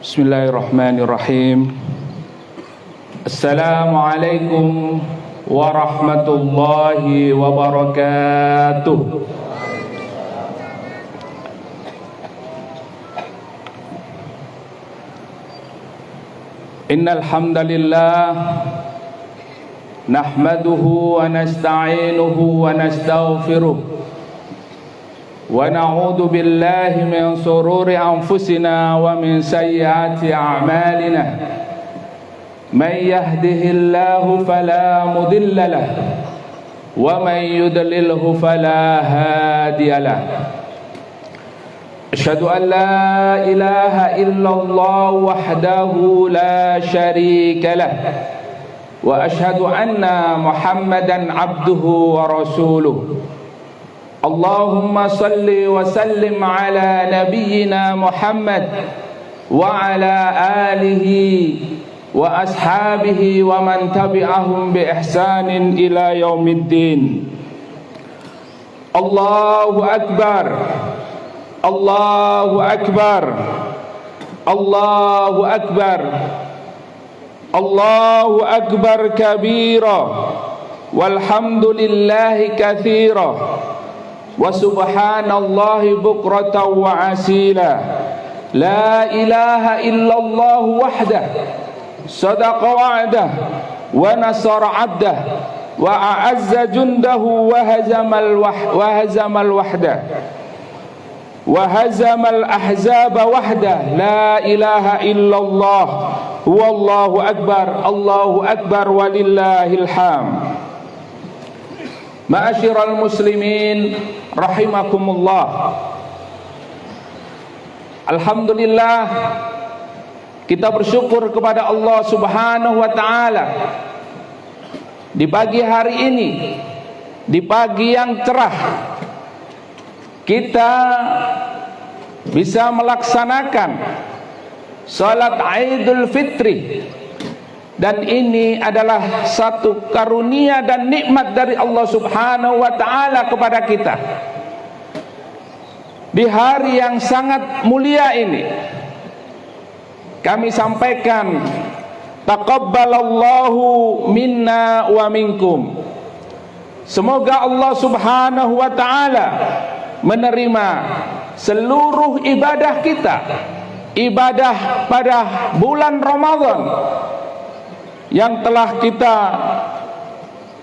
Bismillahirrahmanirrahim. Assalamualaikum warahmatullahi wabarakatuh. Innal hamdalillah nahmaduhu wa nasta'inuhu wa nastaghfiruh wa na'udzu billahi min shururi anfusina wa min sayyiati a'malina. Man yahdihillahu fala mudilla lahu wa man yudlilhu fala hadiya lahu. Asyhadu an la ilaha illallah wahdahu la syarika lah wa asyhadu anna Muhammadan abduhu wa rasuluh. Allahumma salli wa sallim ala nabiyyina Muhammad wa ala alihi wa ashabihi wa man tabi'ahum bi ihsanin ila yaumiddin. Allahu akbar, Allahu akbar, Allahu akbar, Allahu akbar kabira walhamdulillahi katsira wa subhanallahi bukratan wa asila. La ilaha illallah wahdah sadaqa wa'dah wa nasara 'abdah wa a'azza jundahu wa hazamal wahdah wa hazamal ahzaba wahdah. La ilaha illallah wallahu akbar, Allahu akbar walillahil hamd. Ma'asyiral muslimin rahimakumullah. Alhamdulillah, kita bersyukur kepada Allah Subhanahu wa taala di pagi hari ini, di pagi yang cerah, kita bisa melaksanakan salat Idul Fitri, dan ini adalah satu karunia dan nikmat dari Allah Subhanahu wa taala kepada kita. Di hari yang sangat mulia ini, kami sampaikan taqabbalallahu minna wa minkum. Semoga Allah Subhanahu wa taala menerima seluruh ibadah kita, ibadah pada bulan Ramadan yang telah kita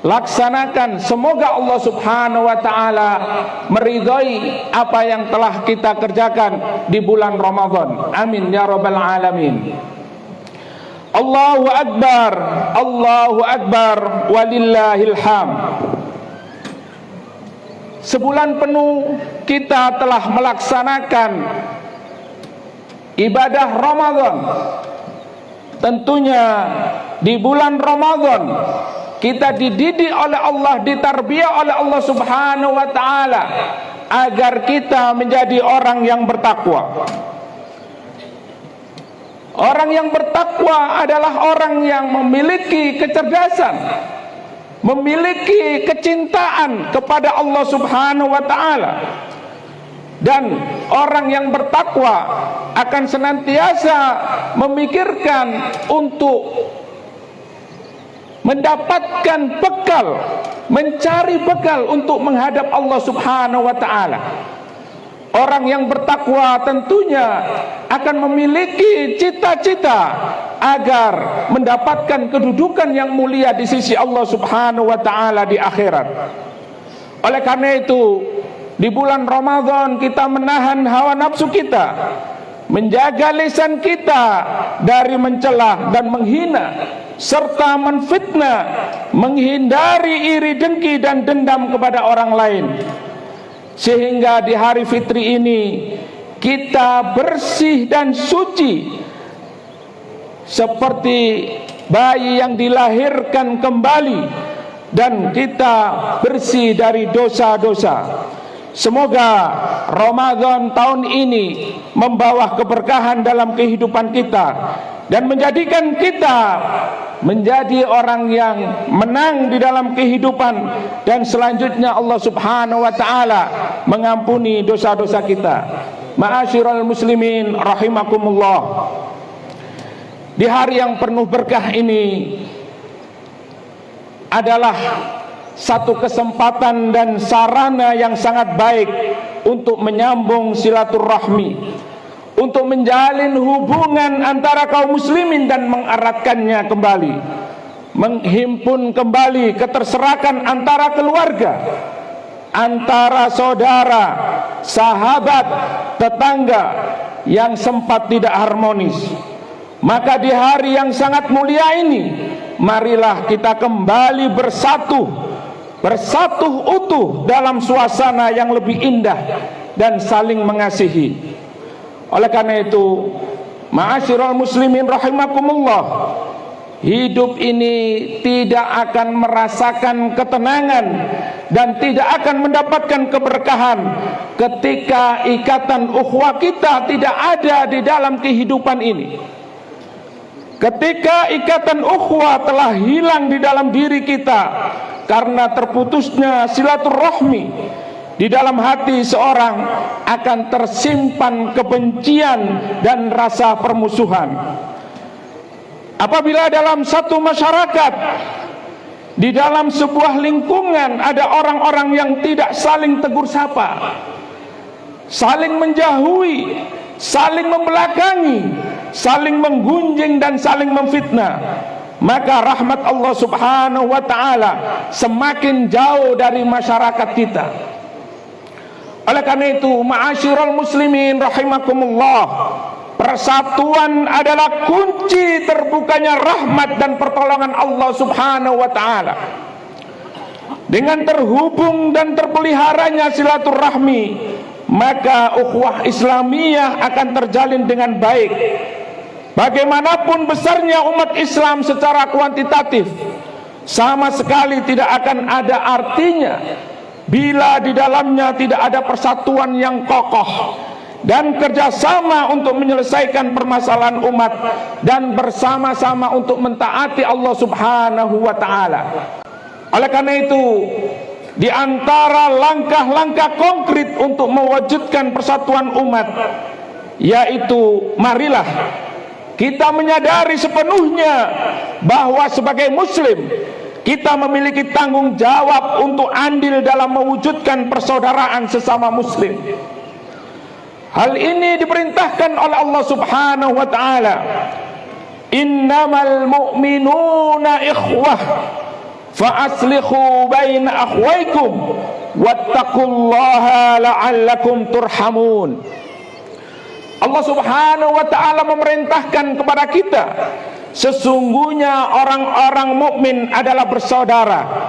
laksanakan. Semoga Allah Subhanahu wa taala meridhai apa yang telah kita kerjakan di bulan Ramadan. Amin ya rabbal alamin. Allahu akbar, Allahu akbar walillahil hamd. Sebulan penuh kita telah melaksanakan ibadah Ramadan. Tentunya di bulan Ramadan kita dididik oleh Allah, ditarbiyah oleh Allah Subhanahu wa taala agar kita menjadi orang yang bertakwa. Orang yang bertakwa adalah orang yang memiliki kecerdasan, memiliki kecintaan kepada Allah Subhanahu wa taala. Dan orang yang bertakwa akan senantiasa memikirkan untuk mendapatkan bekal, mencari bekal untuk menghadap Allah Subhanahu wa taala. Orang yang bertakwa tentunya akan memiliki cita-cita agar mendapatkan kedudukan yang mulia di sisi Allah Subhanahu wa taala di akhirat. Oleh karena itu, di bulan Ramadan kita menahan hawa nafsu kita, menjaga lisan kita dari mencela dan menghina serta menfitnah, menghindari iri dengki dan dendam kepada orang lain, sehingga di hari fitri ini kita bersih dan suci seperti bayi yang dilahirkan kembali, dan kita bersih dari dosa-dosa. Semoga Ramadan tahun ini membawa keberkahan dalam kehidupan kita dan menjadikan kita menjadi orang yang menang di dalam kehidupan, dan selanjutnya Allah Subhanahu wa taala mengampuni dosa-dosa kita. Ma'asyiral muslimin rahimakumullah. di hari yang penuh berkah ini adalah satu kesempatan dan sarana yang sangat baik untuk menyambung silaturahmi, untuk menjalin hubungan antara kaum muslimin dan mengeratkannya kembali, menghimpun kembali keterserakan antara keluarga, antara saudara, sahabat, tetangga yang sempat tidak harmonis. Maka di hari yang sangat mulia ini, marilah kita kembali bersatu utuh dalam suasana yang lebih indah dan saling mengasihi. Oleh karena itu, ma'asyiral muslimin rahimakumullah, hidup ini tidak akan merasakan ketenangan dan tidak akan mendapatkan keberkahan ketika ikatan ukhuwah kita tidak ada di dalam kehidupan ini. Ketika ikatan ukhuwah telah hilang di dalam diri kita karena terputusnya silaturahmi, di dalam hati seorang akan tersimpan kebencian dan rasa permusuhan. Apabila dalam satu masyarakat, di dalam sebuah lingkungan ada orang-orang yang tidak saling tegur sapa, saling menjauhi, saling membelakangi, saling menggunjing dan saling memfitnah, maka rahmat Allah subhanahu wa ta'ala semakin jauh dari masyarakat kita. Oleh karena itu, ma'asyiral muslimin rahimakumullah, persatuan adalah kunci terbukanya rahmat dan pertolongan Allah subhanahu wa ta'ala. Dengan terhubung dan terpeliharanya silaturahmi, maka ukhuwah Islamiyah akan terjalin dengan baik. Bagaimanapun besarnya umat Islam secara kuantitatif, sama sekali tidak akan ada artinya bila di dalamnya tidak ada persatuan yang kokoh dan kerjasama untuk menyelesaikan permasalahan umat dan bersama-sama untuk mentaati Allah subhanahu wa ta'ala. Oleh karena itu, di antara langkah-langkah konkret untuk mewujudkan persatuan umat, yaitu marilah kita menyadari sepenuhnya bahwa sebagai muslim kita memiliki tanggung jawab untuk andil dalam mewujudkan persaudaraan sesama muslim. Hal ini diperintahkan oleh Allah subhanahu wa ta'ala, innamal mu'minuna ikhwah fa aslihu baina akhwaykum wattaqullaha la'allakum turhamun. Allah subhanahu wa ta'ala memerintahkan kepada kita, sesungguhnya orang-orang mukmin adalah bersaudara.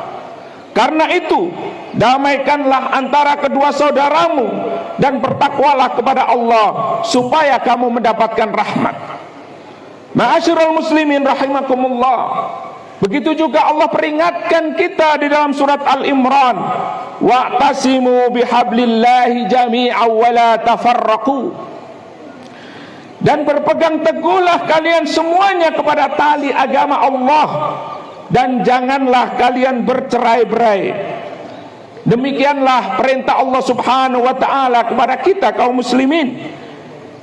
Karena itu, damaikanlah antara kedua saudaramu dan bertakwalah kepada Allah supaya kamu mendapatkan rahmat. Ma'asyiral muslimin rahimakumullah, begitu juga Allah peringatkan kita di dalam surat Al-Imran, wa'tasimu bihablillahi jami'an wa la tafarraqu, dan berpegang teguhlah kalian semuanya kepada tali agama Allah dan janganlah kalian bercerai-berai. Demikianlah perintah Allah subhanahu wa ta'ala kepada kita kaum muslimin,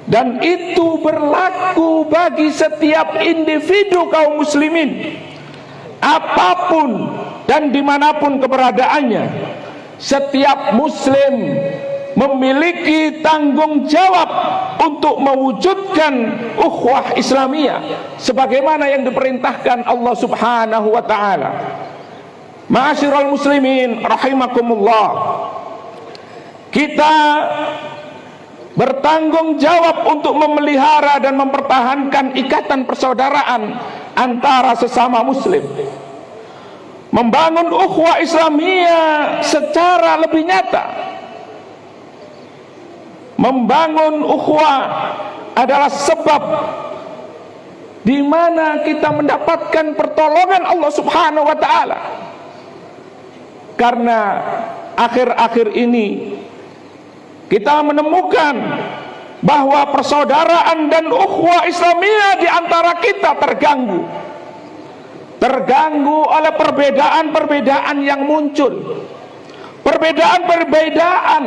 dan itu berlaku bagi setiap individu kaum muslimin apapun dan dimanapun keberadaannya. Setiap muslim memiliki tanggung jawab untuk mewujudkan ukhuwah Islamiyah sebagaimana yang diperintahkan Allah subhanahu wa ta'ala. Ma'asyiral muslimin rahimakumullah, kita bertanggung jawab untuk memelihara dan mempertahankan ikatan persaudaraan antara sesama muslim, membangun ukhuwah Islamiyah secara lebih nyata. Membangun ukhuwah adalah sebab di mana kita mendapatkan pertolongan Allah subhanahu wa ta'ala. Karena akhir-akhir ini kita menemukan bahwa persaudaraan dan ukhuwah Islamiyah di antara kita terganggu oleh perbedaan-perbedaan yang muncul, perbedaan-perbedaan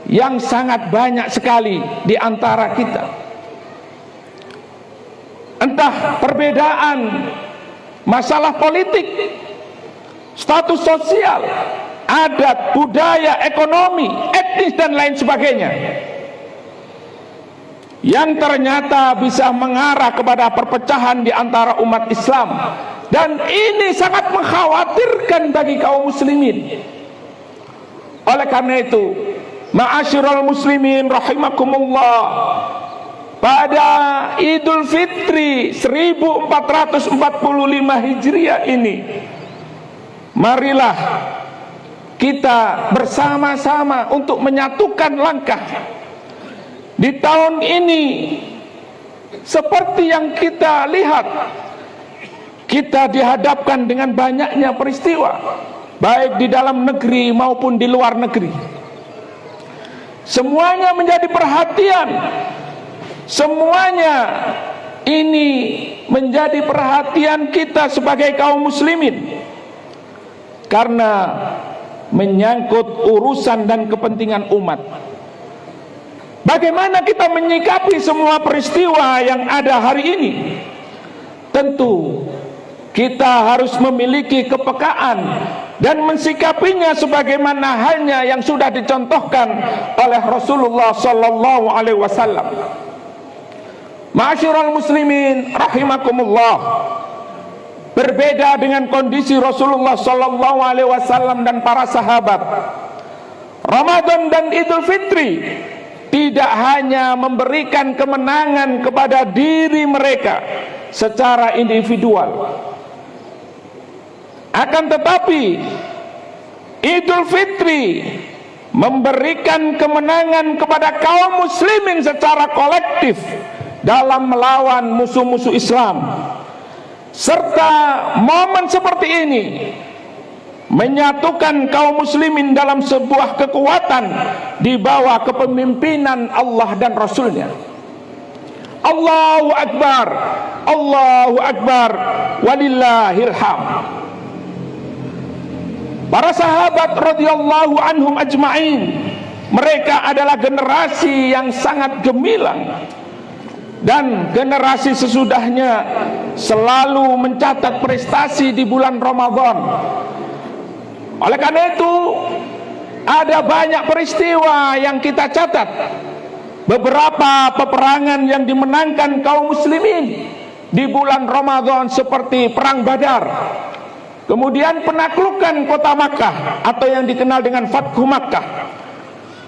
yang sangat banyak sekali di antara kita. entah perbedaan masalah politik, status sosial, adat, budaya, ekonomi, etnis dan lain sebagainya, yang ternyata bisa mengarah kepada perpecahan di antara umat Islam, dan ini sangat mengkhawatirkan bagi kaum muslimin. Oleh karena itu, ma'asyiral muslimin rahimakumullah, pada Idul Fitri 1445 Hijriah ini, marilah kita bersama-sama untuk menyatukan langkah. Di tahun ini, seperti yang kita lihat, kita dihadapkan dengan banyaknya peristiwa, baik di dalam negeri maupun di luar negeri. Semuanya menjadi perhatian. Semuanya ini menjadi perhatian kita sebagai kaum muslimin, karena menyangkut urusan dan kepentingan umat. Bagaimana kita menyikapi semua peristiwa yang ada hari ini? Tentu kita harus memiliki kepekaan dan mensikapinya sebagaimana halnya yang sudah dicontohkan oleh Rasulullah sallallahu alaihi wasallam. Ma'asyiral muslimin rahimakumullah, berbeda dengan kondisi Rasulullah sallallahu alaihi wasallam dan para sahabat, Ramadan dan Idul Fitri tidak hanya memberikan kemenangan kepada diri mereka secara individual, akan tetapi Idul Fitri memberikan kemenangan kepada kaum muslimin secara kolektif dalam melawan musuh-musuh Islam. Serta momen seperti ini menyatukan kaum muslimin dalam sebuah kekuatan di bawah kepemimpinan Allah dan Rasulnya. Allahu Akbar, Allahu Akbar, walillahil hamd. Para sahabat radhiyallahu anhum ajma'in, mereka adalah generasi yang sangat gemilang, dan generasi sesudahnya selalu mencatat prestasi di bulan Ramadan. Oleh karena itu, ada banyak peristiwa yang kita catat. Beberapa peperangan yang dimenangkan kaum muslimin di bulan Ramadan, seperti perang Badar, kemudian penaklukan kota Makkah atau yang dikenal dengan Fathu Makkah,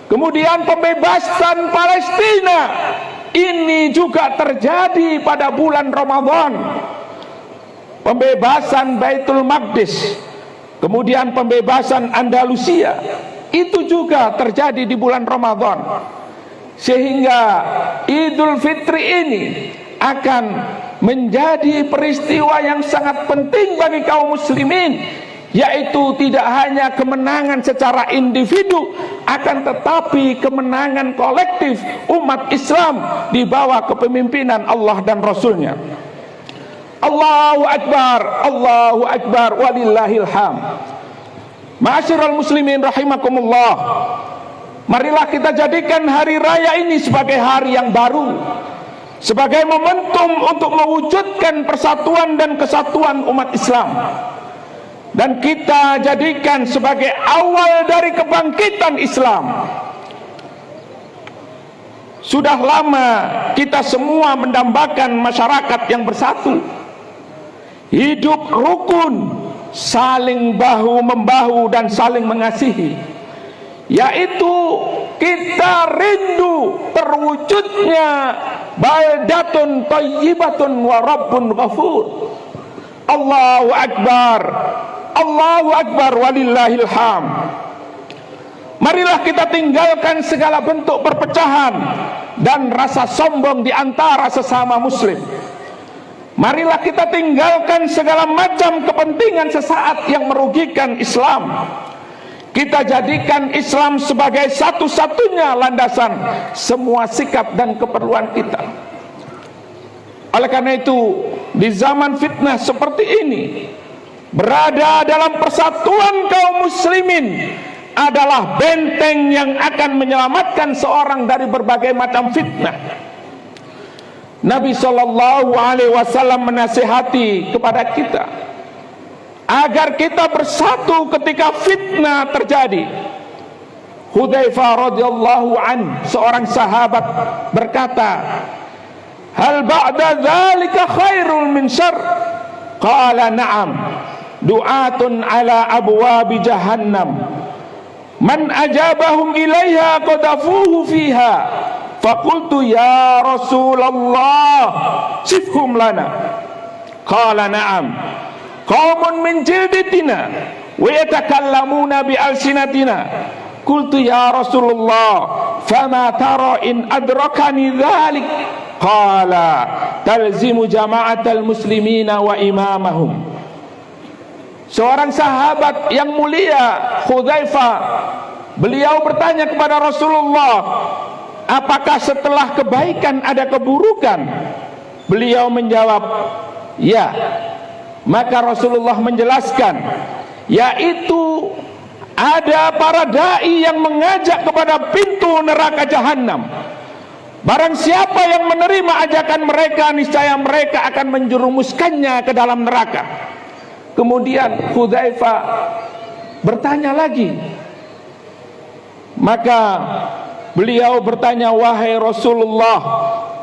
kemudian pembebasan Palestina, ini juga terjadi pada bulan Ramadan. Pembebasan Baitul Maqdis, kemudian pembebasan Andalusia, itu juga terjadi di bulan Ramadan. Sehingga Idul Fitri ini akan menjadi peristiwa yang sangat penting bagi kaum muslimin, yaitu tidak hanya kemenangan secara individu, akan tetapi kemenangan kolektif umat Islam di bawah kepemimpinan Allah dan Rasulnya. Allahu Akbar, Allahu Akbar, walillahil hamd. Ma'asyiral muslimin rahimakumullah, marilah kita jadikan hari raya ini sebagai hari yang baru, sebagai momentum untuk mewujudkan persatuan dan kesatuan umat Islam, dan kita jadikan sebagai awal dari kebangkitan Islam. Sudah lama kita semua mendambakan masyarakat yang bersatu, hidup rukun, saling bahu-membahu dan saling mengasihi, yaitu kita rindu terwujudnya baldatun thayyibatun wa rabbun ghafur. Allahu Akbar, Allahu Akbar, walillahil hamd. Marilah kita tinggalkan segala bentuk perpecahan dan rasa sombong di antara sesama muslim. Marilah kita tinggalkan segala macam kepentingan sesaat yang merugikan Islam. Kita jadikan Islam sebagai satu-satunya landasan semua sikap dan keperluan kita. Oleh karena itu, di zaman fitnah seperti ini, berada dalam persatuan kaum muslimin adalah benteng yang akan menyelamatkan seorang dari berbagai macam fitnah. Nabi Shallallahu Alaihi Wasallam menasihati kepada kita agar kita bersatu ketika fitnah terjadi. Hudzaifah radhiyallahu an, seorang sahabat, berkata, "Hal ba'da dzalika khairul min syarr?" Qala na'am, du'atun ala abwabi jahannam, man ajabahum ilaiha qadafuhu fiha. Faqultu ya Rasulullah sifhum lana. Qala na'am, qaumun min jilditina wa yatakallamuna bi alsinatina. Qultu ya Rasulullah fama tara in adrakani dzalik. Qala talzimu jama'atal muslimina wa imamahum. Seorang sahabat yang mulia, Hudzaifah, beliau bertanya kepada Rasulullah, apakah setelah kebaikan ada keburukan? Beliau menjawab, ya. Maka Rasulullah menjelaskan, yaitu ada para dai yang mengajak kepada pintu neraka jahanam. Barang siapa yang menerima ajakan mereka, niscaya mereka akan menjerumuskannya ke dalam neraka. Kemudian Hudzaifah bertanya lagi. Maka beliau bertanya, wahai Rasulullah,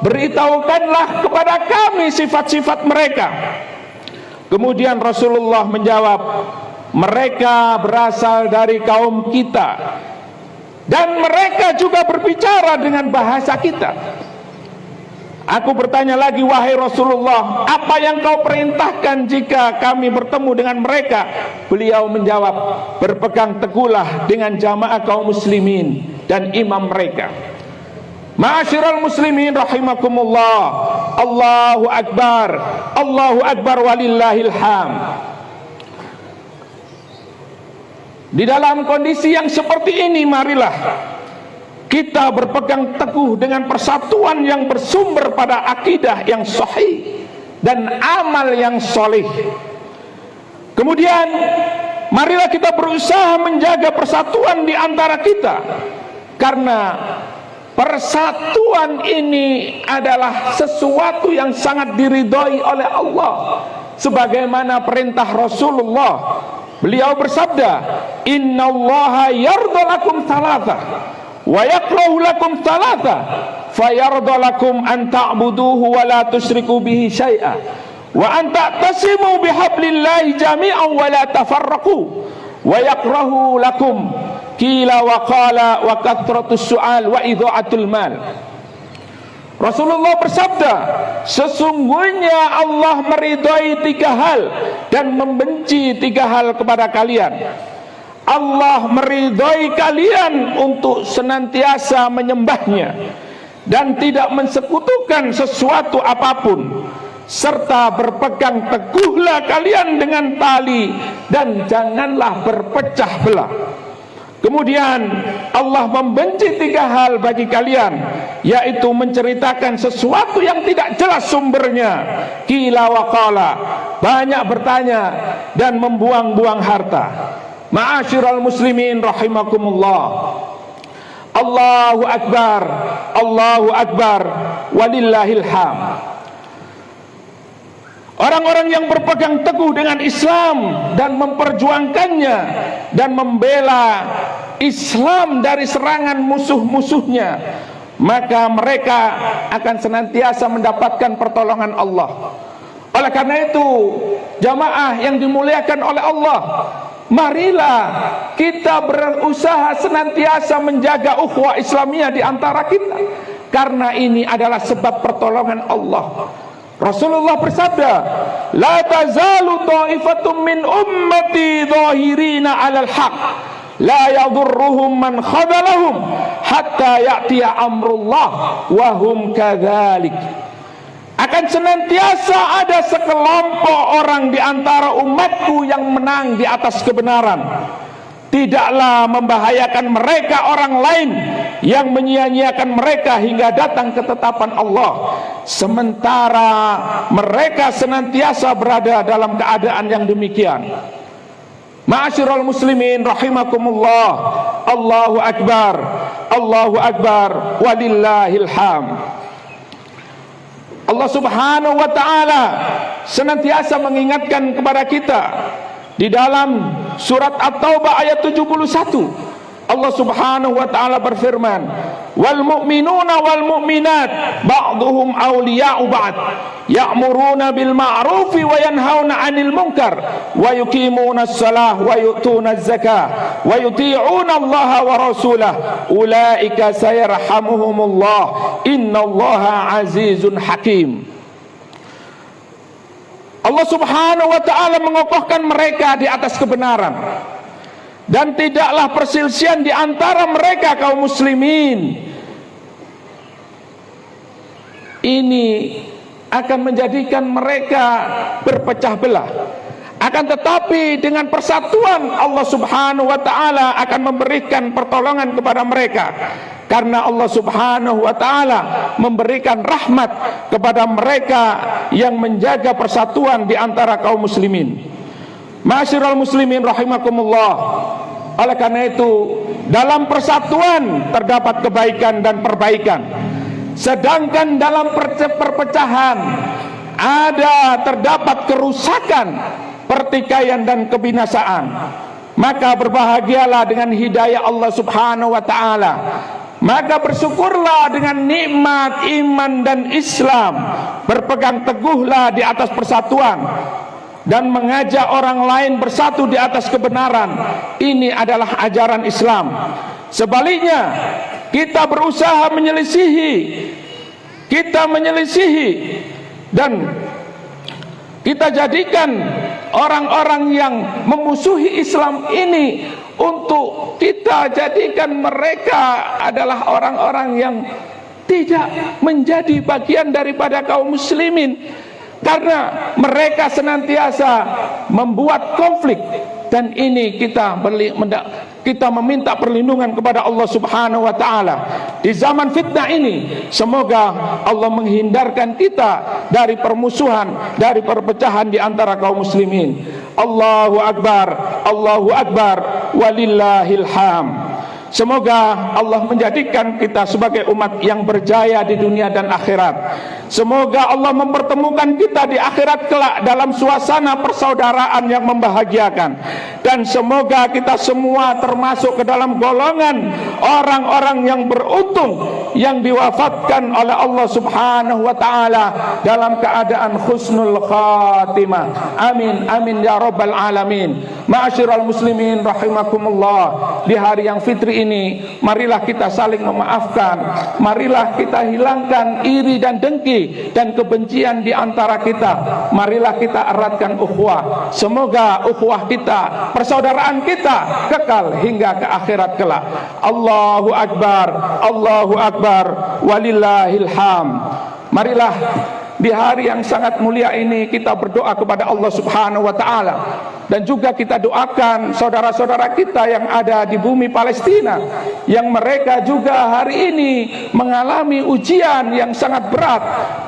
beritahukanlah kepada kami sifat-sifat mereka. Kemudian Rasulullah menjawab, mereka berasal dari kaum kita, dan mereka juga berbicara dengan bahasa kita. Aku bertanya lagi, wahai Rasulullah, apa yang kau perintahkan jika kami bertemu dengan mereka? Beliau menjawab, berpegang teguhlah dengan jamaah kaum muslimin dan imam mereka. Ma'asyiral muslimin rahimakumullah, Allahu Akbar walillahil hamd. Di dalam kondisi yang seperti ini, marilah kita berpegang teguh dengan persatuan yang bersumber pada akidah yang sahih dan amal yang soleh. Kemudian marilah kita berusaha menjaga persatuan di antara kita, karena persatuan ini adalah sesuatu yang sangat diridhoi oleh Allah, sebagaimana perintah Rasulullah. Beliau bersabda, innallaha yarda lakum thalatha wa yakrahu lakum thalatha fayarda lakum an ta'buduhu wa la tusyriku bihi syai'a wa an ta'tasimu bihablillahi jami'an wa la tafarraqu wa yakrahu lakum qila wa qala wa kathratus su'al wa idha'atul mal. Rasulullah bersabda, sesungguhnya Allah meridhai 3 hal dan membenci 3 hal kepada kalian. Allah meridhai kalian untuk senantiasa menyembahnya dan tidak mensekutukan sesuatu apapun, serta berpegang teguhlah kalian dengan tali dan janganlah berpecah belah. Kemudian Allah membenci 3 hal bagi kalian, yaitu menceritakan sesuatu yang tidak jelas sumbernya, qila wa qala, banyak bertanya dan membuang-buang harta. Ma'asyiral muslimin rahimakumullah, Allahu Akbar walillahil hamd. Orang-orang yang berpegang teguh dengan Islam dan memperjuangkannya dan membela Islam dari serangan musuh-musuhnya, maka mereka akan senantiasa mendapatkan pertolongan Allah. Oleh karena itu, jamaah yang dimuliakan oleh Allah, marilah kita berusaha senantiasa menjaga ukhuwah Islamiyah di antara kita, karena ini adalah sebab pertolongan Allah. Rasulullah bersabda, la tazalu ta'ifatum min ummati dhahirina 'alal haq la yadurruhum man khadalahum hatta ya'tiya amrullah wa hum kadzalik. Akan senantiasa ada sekelompok orang di antara umatku yang menang di atas kebenaran. Tidaklah membahayakan mereka orang lain yang menyia-nyiakan mereka hingga datang ketetapan Allah, sementara mereka senantiasa berada dalam keadaan yang demikian. Ma'asyiral muslimin rahimakumullah, Allahu Akbar walillahil hamd. Allah Subhanahu wa ta'ala senantiasa mengingatkan kepada kita di dalam surat At-Taubah ayat 71. Allah Subhanahu wa ta'ala berfirman, wal mu'minuna wal mu'minat ba'duhum awliya'u ba'd ya'muruna bil ma'rufi wa yanhauna 'anil munkar wa yuqimuna as-salah wa yu'tuna az-zakah wa yuti'una Allah wa rasulah ulaika sayarhamuhumullah innallaha azizun hakim. Allah Subhanahu wa ta'ala mengokohkan mereka di atas kebenaran, dan tidaklah perselisihan di antara mereka kaum muslimin. Ini akan menjadikan mereka berpecah belah. Akan tetapi dengan persatuan Allah Subhanahu wa ta'ala akan memberikan pertolongan kepada mereka, karena Allah Subhanahu wa ta'ala memberikan rahmat kepada mereka yang menjaga persatuan di antara kaum muslimin. Ma'asyiral muslimin rahimakumullah. Oleh karena itu, dalam persatuan terdapat kebaikan dan perbaikan, sedangkan dalam perpecahan terdapat kerusakan, pertikaian dan kebinasaan. Maka berbahagialah dengan hidayah Allah Subhanahu wa ta'ala. Maka bersyukurlah dengan nikmat iman dan Islam. Berpegang teguhlah di atas persatuan dan mengajak orang lain bersatu di atas kebenaran. Ini adalah ajaran Islam. Sebaliknya, kita berusaha menyelisihi dan kita jadikan orang-orang yang memusuhi Islam ini, untuk kita jadikan mereka adalah orang-orang yang tidak menjadi bagian daripada kaum muslimin, karena mereka senantiasa membuat konflik. Dan ini kita meminta perlindungan kepada Allah Subhanahu wa ta'ala di zaman fitnah ini. Semoga Allah menghindarkan kita dari permusuhan, dari perpecahan di antara kaum muslimin. Allahu Akbar, Allahu Akbar, walillahil hamd. Semoga Allah menjadikan kita sebagai umat yang berjaya di dunia dan akhirat. Semoga Allah mempertemukan kita di akhirat kelak dalam suasana persaudaraan yang membahagiakan. Dan semoga kita semua termasuk ke dalam golongan orang-orang yang beruntung, yang diwafatkan oleh Allah Subhanahu wa ta'ala dalam keadaan husnul khatimah. Amin, amin ya rabbal alamin. Ma'asyiral muslimin rahimakumullah. Di hari yang fitri ini, marilah kita saling memaafkan. Marilah kita hilangkan iri dan dengki dan kebencian di antara kita. Marilah kita eratkan ukhuwah. Semoga ukhuwah kita, persaudaraan kita kekal hingga ke akhirat kelak. Allahu Akbar, Allahu Akbar, walillahil hamd. Marilah di hari yang sangat mulia ini kita berdoa kepada Allah Subhanahu wa ta'ala, dan juga kita doakan saudara-saudara kita yang ada di bumi Palestina, yang mereka juga hari ini mengalami ujian yang sangat berat.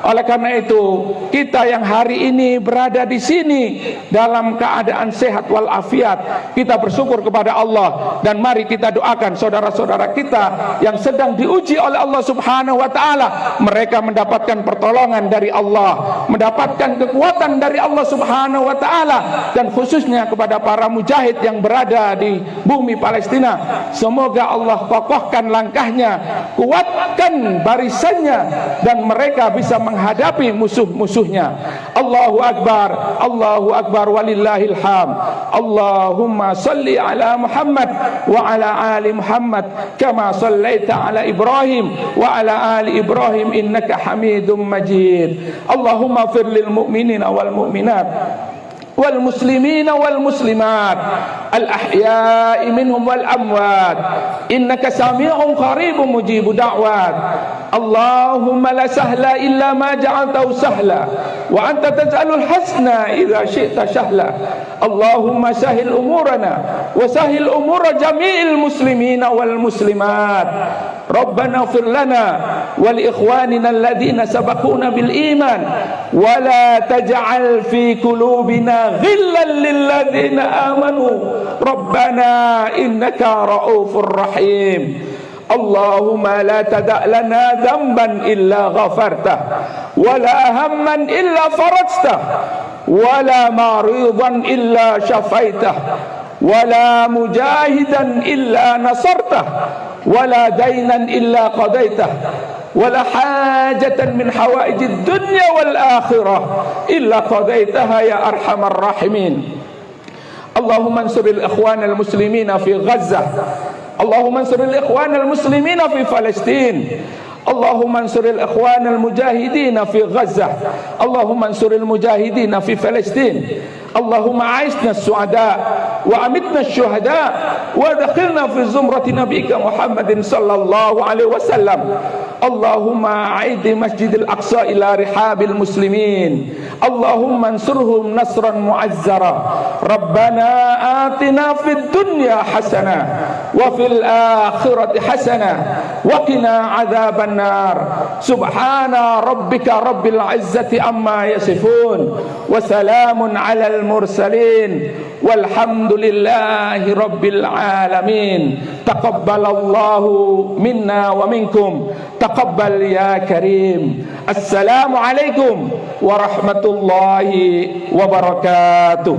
Oleh karena itu, kita yang hari ini berada di sini dalam keadaan sehat walafiat, kita bersyukur kepada Allah. Dan mari kita doakan saudara-saudara kita yang sedang diuji oleh Allah Subhanahu wa ta'ala, mereka mendapatkan pertolongan dari Allah, mendapatkan kekuatan dari Allah Subhanahu wa ta'ala, dan khususnya kepada para mujahid yang berada di bumi Palestina. Semoga Allah kokohkan langkahnya, kuatkan barisannya, dan mereka bisa menghadapi musuh-musuhnya. Allahu Akbar, Allahu Akbar, walillahil hamd. Allahumma salli ala Muhammad wa ala ali Muhammad kama sallaita ala Ibrahim wa ala ali Ibrahim innaka Hamidum Majid. Allahumma fir lil mu'minina wal mu'minat wal muslimina wal muslimat al ahya'i minhum wal amwat innaka sami'un qaribun mujibud da'wat. Allahumma la sahla illa ma ja'altahu sahla wa anta taj'alul hasna idza syi'ta sahla. Allahumma sahil umurana wa sahil umura jami'il muslimina wal muslimat. Rabbana ighfir lana wa li ikhwanina alladhina sabaquna bil iman wa la taj'al fi qulubina ghillan lil ladzina amanu Rabbana innaka ra'ufur rahim. Allahumma la tada' lana dhanban illa ghafartah, wala hamman illa farajtah, wala maridan illa syafaitah, wala mujahidan illa nasartah, wala dainan illa qadaitah, wala hajatan min hawaijid dunya wal akhirah illa qadaitaha ya arhamar rahimin. Allahumma ansuril ikhwanal muslimina fi Gazzah, Allahumma ansuril ikhwanal muslimina fi Palestin, Allahumma ansuril ikhwanal mujahidina fi Gazzah, Allahumma ansuril mujahidina fi Palestin. Allahumma aisna as-su'ada wa amitna asy-syuhada wa adkhilna fi zumrati nabiyyika Muhammadin sallallahu alaihi wasallam. Allahumma a'id Masjidil Aqsa ila rihabil muslimin. Allahumma ansurhum nasran mu'azzara. Rabbana atina fid dunya hasanah wa fil akhirati hasanah wa qina adzaban nar. Subhana rabbika rabbil izzati amma yasifun wa salamun alal mursalin walhamdulillahi rabbil alamin. Taqabbalallahu minna wa minkum, taqabbal ya karim. Assalamu alaikum warahmatullahi wabarakatuh.